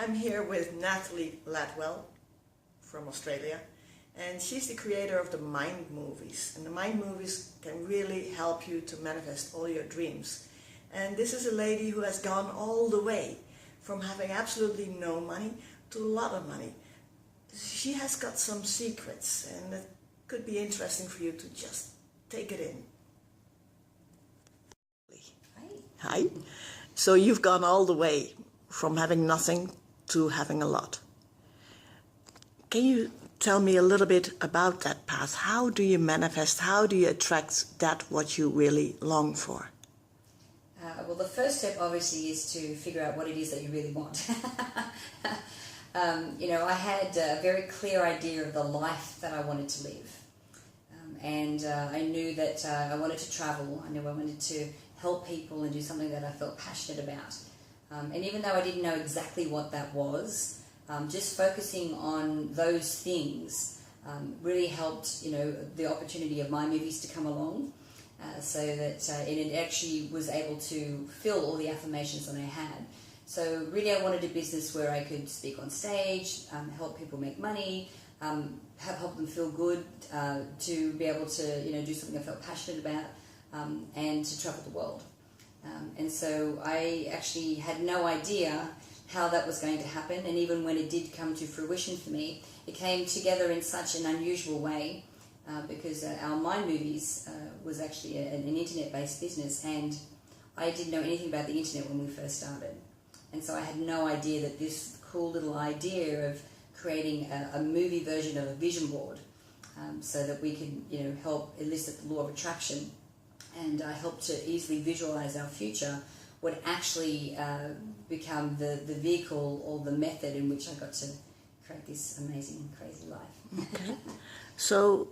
I'm here with Nathalie Ledwell from Australia, and she's the creator of the Mindmovies. And the Mindmovies can really help you to manifest all your dreams. And this is a lady who has gone all the way from having absolutely no money to a lot of money. She has got some secrets, and it could be interesting for you to just take it in. Hi. So you've gone all the way from having nothing to having a lot. Can you tell me a little bit about that path? How do you manifest? How do you attract that what you really long for? Well, the first step obviously is to figure out what it is that you really want. I had a very clear idea of the life that I wanted to live. I knew that I wanted to travel. I knew I wanted to help people and do something that I felt passionate about. And even though I didn't know exactly what that was, just focusing on those things really helped, the opportunity of Mindmovies to come along, so that it actually was able to fill all the affirmations that I had. So really I wanted a business where I could speak on stage, help people make money, help them feel good, to be able to do something I felt passionate about, and to travel the world. And so I actually had no idea how that was going to happen, and even when it did come to fruition for me, it came together in such an unusual way, because our Mindmovies was actually an internet-based business, and I didn't know anything about the internet when we first started. And so I had no idea that this cool little idea of creating a movie version of a vision board, so that we could help elicit the law of attraction and help to easily visualize our future would actually become the vehicle or the method in which I got to create this amazing, crazy life. Okay. So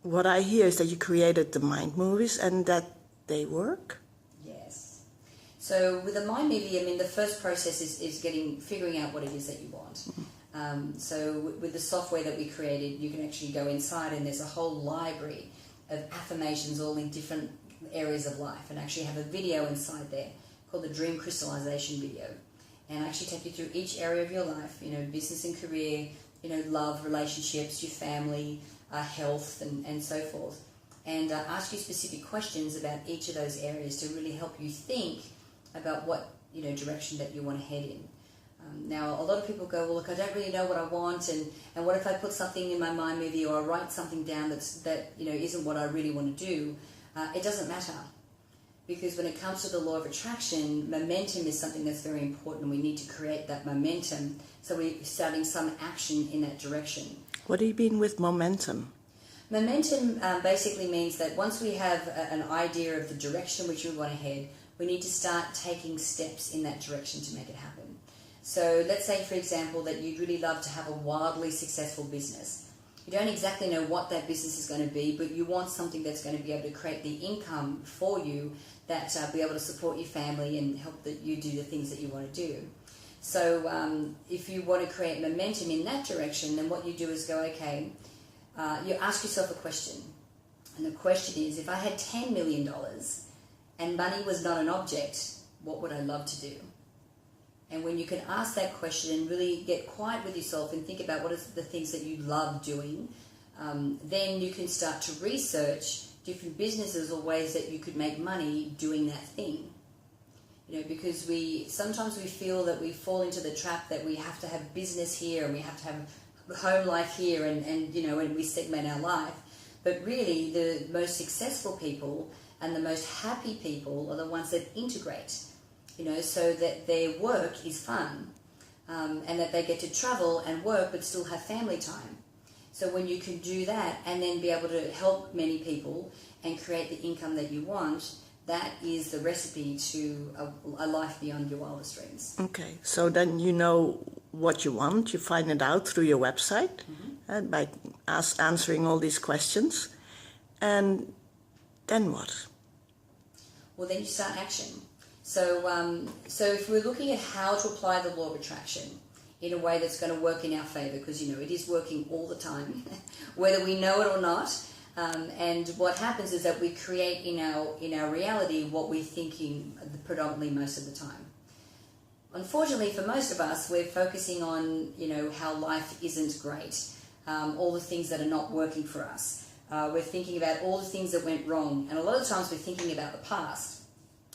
what I hear is that you created the Mindmovies and that they work? Yes. So with a Mindmovie, the first process is figuring out what it is that you want. So with the software that we created, you can actually go inside and there's a whole library of affirmations all in different areas of life, and actually have a video inside there called the Dream Crystallization video, and I actually take you through each area of your life, business and career, love, relationships, your family, health, and so forth, and ask you specific questions about each of those areas to really help you think about what direction that you want to head in. Now, a lot of people go, well, look, I don't really know what I want, and what if I put something in my Mindmovie or I write something down that isn't what I really want to do? It doesn't matter, because when it comes to the law of attraction, momentum is something that's very important, and we need to create that momentum, so we're starting some action in that direction. What do you mean with momentum? Momentum basically means that once we have an idea of the direction in which we want to head, we need to start taking steps in that direction to make it happen. So let's say, for example, that you'd really love to have a wildly successful business. You don't exactly know what that business is going to be, but you want something that's going to be able to create the income for you that be able to support your family and help that you do the things that you want to do. So if you want to create momentum in that direction, then what you do is go, okay, you ask yourself a question. And the question is, if I had $10 million and money was not an object, what would I love to do? And when you can ask that question and really get quiet with yourself and think about what are the things that you love doing, then you can start to research different businesses or ways that you could make money doing that thing. Because sometimes we feel that we fall into the trap that we have to have business here and we have to have home life here and we segment our life. But really, the most successful people and the most happy people are the ones that integrate. So that their work is fun, and that they get to travel and work but still have family time. So when you can do that and then be able to help many people and create the income that you want, that is the recipe to a life beyond your wildest dreams. Okay, so then you know what you want, you find it out through your website, by answering all these questions, and then what? Well, then you start action. So if we're looking at how to apply the law of attraction in a way that's going to work in our favor, because it is working all the time, whether we know it or not, and what happens is that we create in our reality what we're thinking predominantly most of the time. Unfortunately, for most of us, we're focusing on, how life isn't great, all the things that are not working for us. We're thinking about all the things that went wrong, and a lot of times we're thinking about the past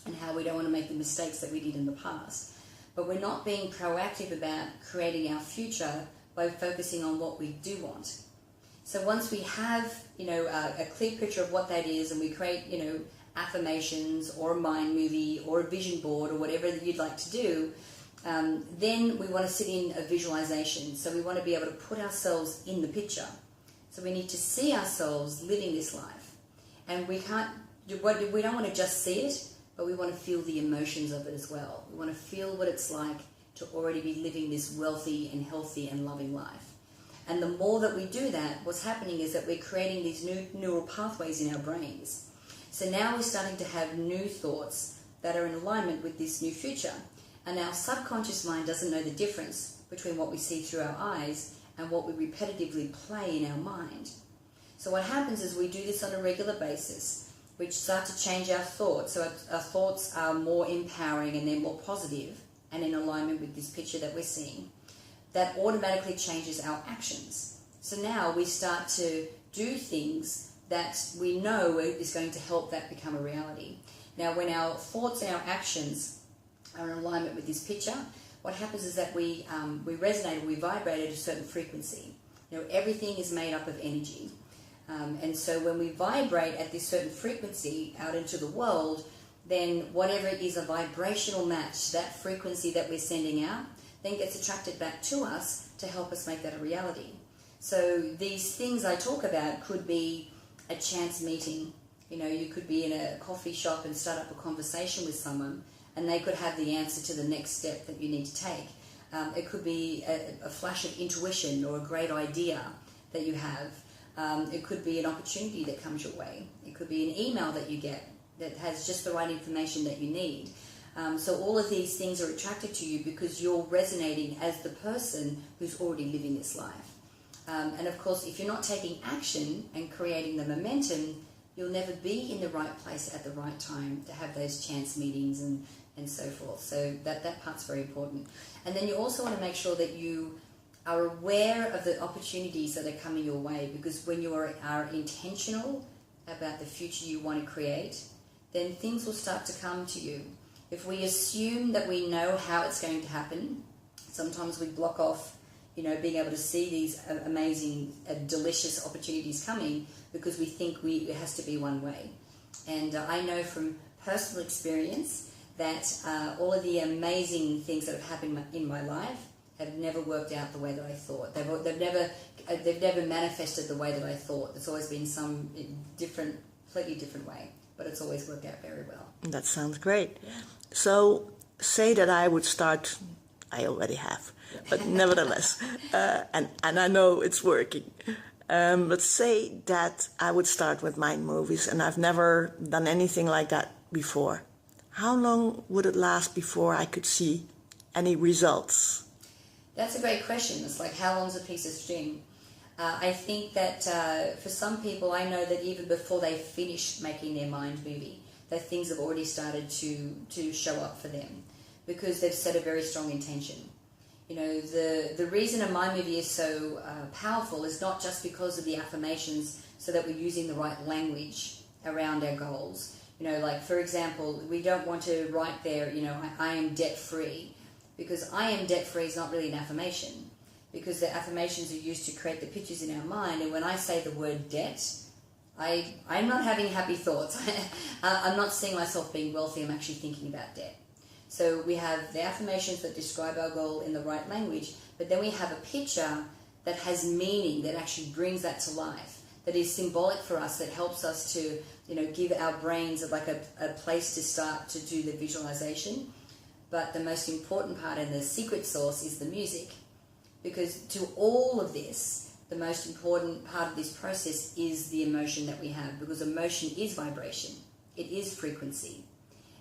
and how we don't want to make the mistakes that we did in the past. But we're not being proactive about creating our future by focusing on what we do want. So once we have, a clear picture of what that is, and we create, affirmations or a mind movie or a vision board or whatever that you'd like to do, then we want to sit in a visualization. So we want to be able to put ourselves in the picture. So we need to see ourselves living this life. And we don't want to just see it, but we want to feel the emotions of it as well. We want to feel what it's like to already be living this wealthy and healthy and loving life. And the more that we do that, what's happening is that we're creating these new neural pathways in our brains. So now we're starting to have new thoughts that are in alignment with this new future. And our subconscious mind doesn't know the difference between what we see through our eyes and what we repetitively play in our mind. So what happens is we do this on a regular basis, which start to change our thoughts. So our thoughts are more empowering and they're more positive and in alignment with this picture that we're seeing. That automatically changes our actions. So now we start to do things that we know is going to help that become a reality. Now, when our thoughts and our actions are in alignment with this picture, what happens is that we resonate or we vibrate at a certain frequency. Everything is made up of energy. And so when we vibrate at this certain frequency out into the world, then whatever is a vibrational match, that frequency that we're sending out, then gets attracted back to us to help us make that a reality. So these things I talk about could be a chance meeting. You could be in a coffee shop and start up a conversation with someone, and they could have the answer to the next step that you need to take. It could be a flash of intuition or a great idea that you have. It could be an opportunity that comes your way. It could be an email that you get that has just the right information that you need. So all of these things are attracted to you because you're resonating as the person who's already living this life. And of course, if you're not taking action and creating the momentum, you'll never be in the right place at the right time to have those chance meetings and so forth. So that part's very important. And then you also want to make sure that you are aware of the opportunities that are coming your way, because when you are intentional about the future you want to create, then things will start to come to you. If we assume that we know how it's going to happen, sometimes we block off, being able to see these amazing, delicious opportunities coming because we think it has to be one way. And I know from personal experience that all of the amazing things that have happened in my life have never worked out the way that I thought. They've never manifested the way that I thought. It's always been some completely different way, but it's always worked out very well. That sounds great. Yeah. So say that I would start, I already have, but nevertheless, and I know it's working. But say that I would start with Mindmovies and I've never done anything like that before. How long would it last before I could see any results? That's a great question. It's like, how long's a piece of string? I think that for some people, I know that even before they finish making their mind movie, that things have already started to show up for them because they've set a very strong intention. The reason a mind movie is so powerful is not just because of the affirmations, so that we're using the right language around our goals. Like, for example, we don't want to write there, I am debt-free, because I am debt-free is not really an affirmation, because the affirmations are used to create the pictures in our mind. And when I say the word debt, I'm not having happy thoughts. I'm not seeing myself being wealthy. I'm actually thinking about debt. So we have the affirmations that describe our goal in the right language, but then we have a picture that has meaning, that actually brings that to life, that is symbolic for us, that helps us to, give our brains like a place to start to do the visualization. But the most important part and the secret sauce is the music. Because to all of this, the most important part of this process is the emotion that we have, because emotion is vibration. It is frequency.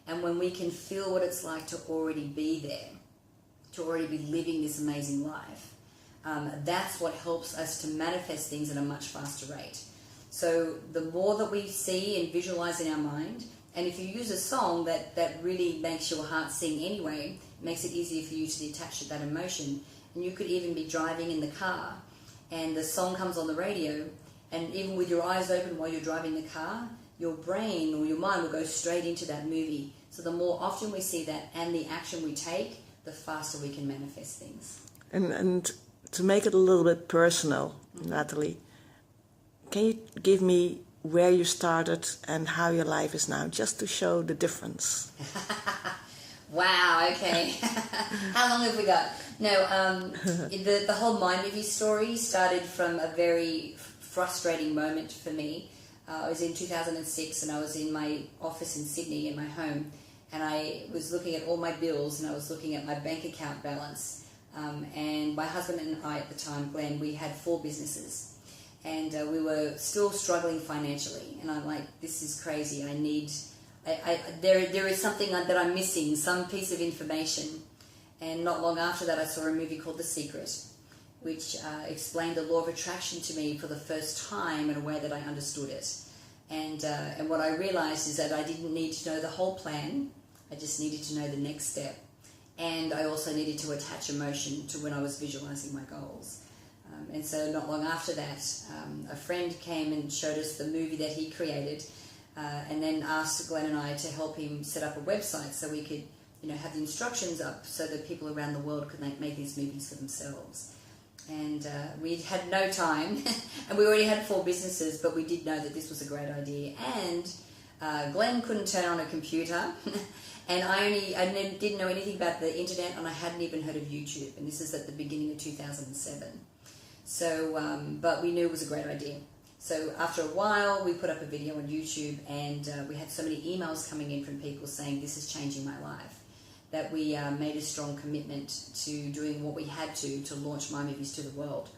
And when we can feel what it's like to already be there, to already be living this amazing life, that's what helps us to manifest things at a much faster rate. So the more that we see and visualize in our mind, and if you use a song that really makes your heart sing anyway, makes it easier for you to attach to that emotion. And you could even be driving in the car and the song comes on the radio, and even with your eyes open while you're driving the car, your brain or your mind will go straight into that movie. So the more often we see that and the action we take, the faster we can manifest things. And to make it a little bit personal, Nathalie, can you give me where you started and how your life is now, just to show the difference? Wow, okay. How long have we got? No, the whole Mindmovies story started from a very frustrating moment for me. I was in 2006 and I was in my office in Sydney, in my home, and I was looking at all my bills and I was looking at my bank account balance. And my husband and I at the time, Glenn, we had 4 businesses. And we were still struggling financially. And I'm like, this is crazy. There is something that I'm missing, some piece of information. And not long after that, I saw a movie called The Secret, which explained the law of attraction to me for the first time in a way that I understood it. And what I realized is that I didn't need to know the whole plan. I just needed to know the next step. And I also needed to attach emotion to when I was visualizing my goals. And so not long after that, a friend came and showed us the movie that he created, and then asked Glenn and I to help him set up a website so we could, have the instructions up so that people around the world could make these movies for themselves. And we had no time, and we already had 4 businesses, but we did know that this was a great idea. And Glenn couldn't turn on a computer, and I didn't know anything about the internet, and I hadn't even heard of YouTube, and this is at the beginning of 2007. So, but we knew it was a great idea. So after a while, we put up a video on YouTube, and we had so many emails coming in from people saying, this is changing my life, that we made a strong commitment to doing what we had to launch Mindmovies to the world.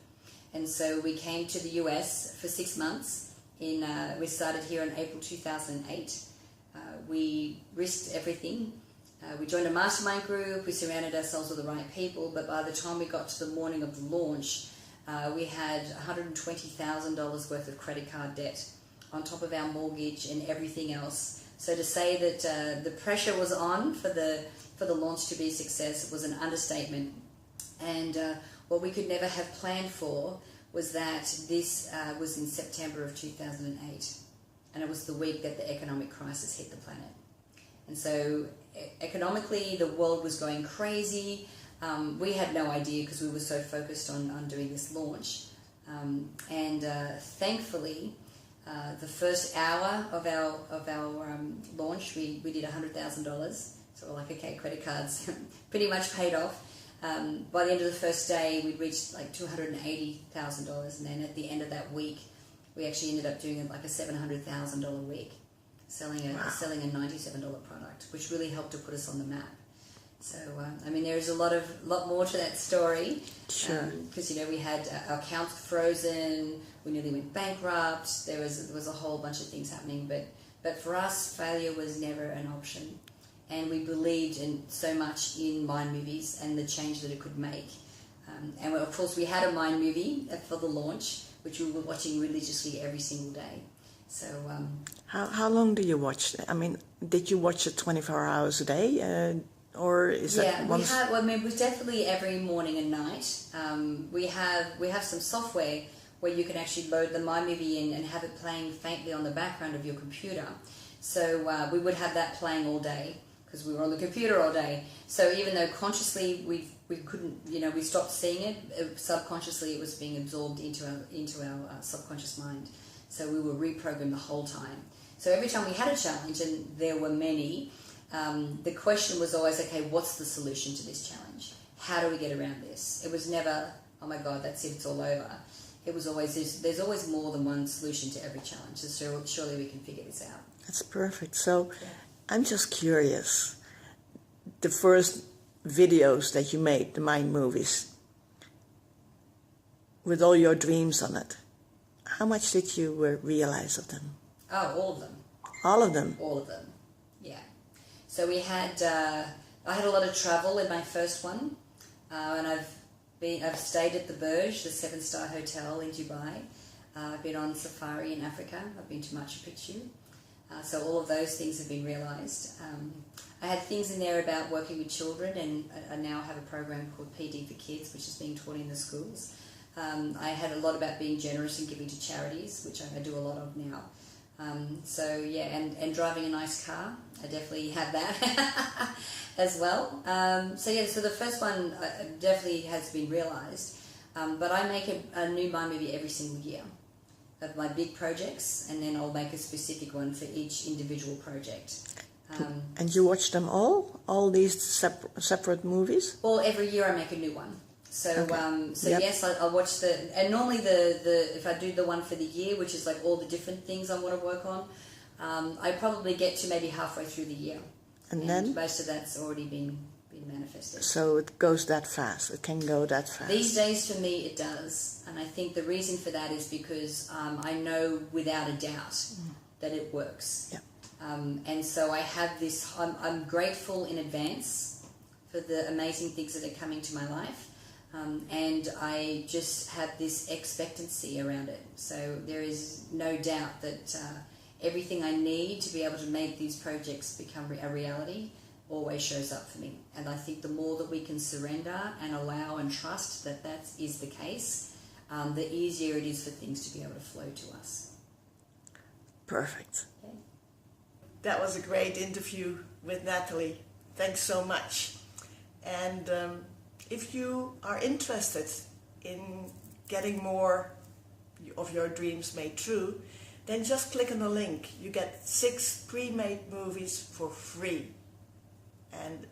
And so we came to the US for 6 months. We started here in April 2008. We risked everything. We joined a mastermind group. We surrounded ourselves with the right people. But by the time we got to the morning of the launch, we had $120,000 worth of credit card debt on top of our mortgage and everything else. So to say that the pressure was on for the launch to be a success was an understatement. And what we could never have planned for was that this was in September of 2008. And it was the week that the economic crisis hit the planet. And so economically, the world was going crazy. We had no idea because we were so focused on doing this launch. Thankfully, the first hour of our launch, we did $100,000. So we're like, okay, credit cards pretty much paid off. By the end of the first day, we'd reached like $280,000. And then at the end of that week, we actually ended up doing like a $700,000 week, selling a $97 product, which really helped to put us on the map. So, there is a lot more to that story. Sure. Because, we had our account frozen, we nearly went bankrupt, there was a whole bunch of things happening. But for us, failure was never an option. And we believed so much in Mindmovies and the change that it could make. And of course, we had a Mind movie for the launch, which we were watching religiously every single day. So, how long do you watch? Did you watch it 24 hours a day? Or is that once? It was definitely every morning and night. We have some software where you can actually load the My Movie in and have it playing faintly on the background of your computer. So we would have that playing all day because we were on the computer all day. So even though consciously we couldn't, we stopped seeing it, subconsciously it was being absorbed into our subconscious mind. So we were reprogrammed the whole time. So every time we had a challenge, and there were many, the question was always, okay, what's the solution to this challenge? How do we get around this? It was never, oh my God, that's it, it's all over. It was always, there's always more than one solution to every challenge, so surely we can figure this out. That's perfect. So I'm just curious, the first videos that you made, the Mind Movies, with all your dreams on it, how much did you realize of them? Oh, all of them. All of them? All of them, yeah. So we had, I had a lot of travel in my first one, and I've stayed at the Burj, the 7-star hotel in Dubai. I've been on safari in Africa. I've been to Machu Picchu. So all of those things have been realised. I had things in there about working with children, and I now have a program called PD for Kids, which is being taught in the schools. I had a lot about being generous and giving to charities, which I do a lot of now. So yeah, and driving a nice car, I definitely have that as well. So yeah, so the first one definitely has been realised, but I make a new Mind movie every single year of my big projects, and then I'll make a specific one for each individual project. And you watch them all these separate movies? Well, every year I make a new one. So, Okay. Yes, I watch and normally if I do the one for the year, which is like all the different things I want to work on, I probably get to maybe halfway through the year, and then most of that's already been manifested. So it goes that fast. It can go that fast. These days, for me, it does, and I think the reason for that is because I know without a doubt that it works. Yeah. And so I have this. I'm grateful in advance for the amazing things that are coming to my life. And I just have this expectancy around it. So there is no doubt that everything I need to be able to make these projects become a reality always shows up for me. And I think the more that we can surrender and allow and trust that that is the case, the easier it is for things to be able to flow to us. Perfect. Okay. That was a great interview with Nathalie. Thanks so much. And if you are interested in getting more of your dreams made true, then just click on the link. You get 6 pre-made movies for free. And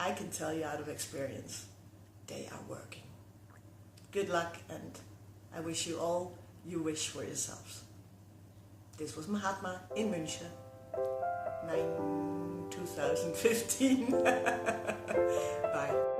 I can tell you out of experience, they are working. Good luck, and I wish you all you wish for yourselves. This was Mahatma in München, 2015. Bye.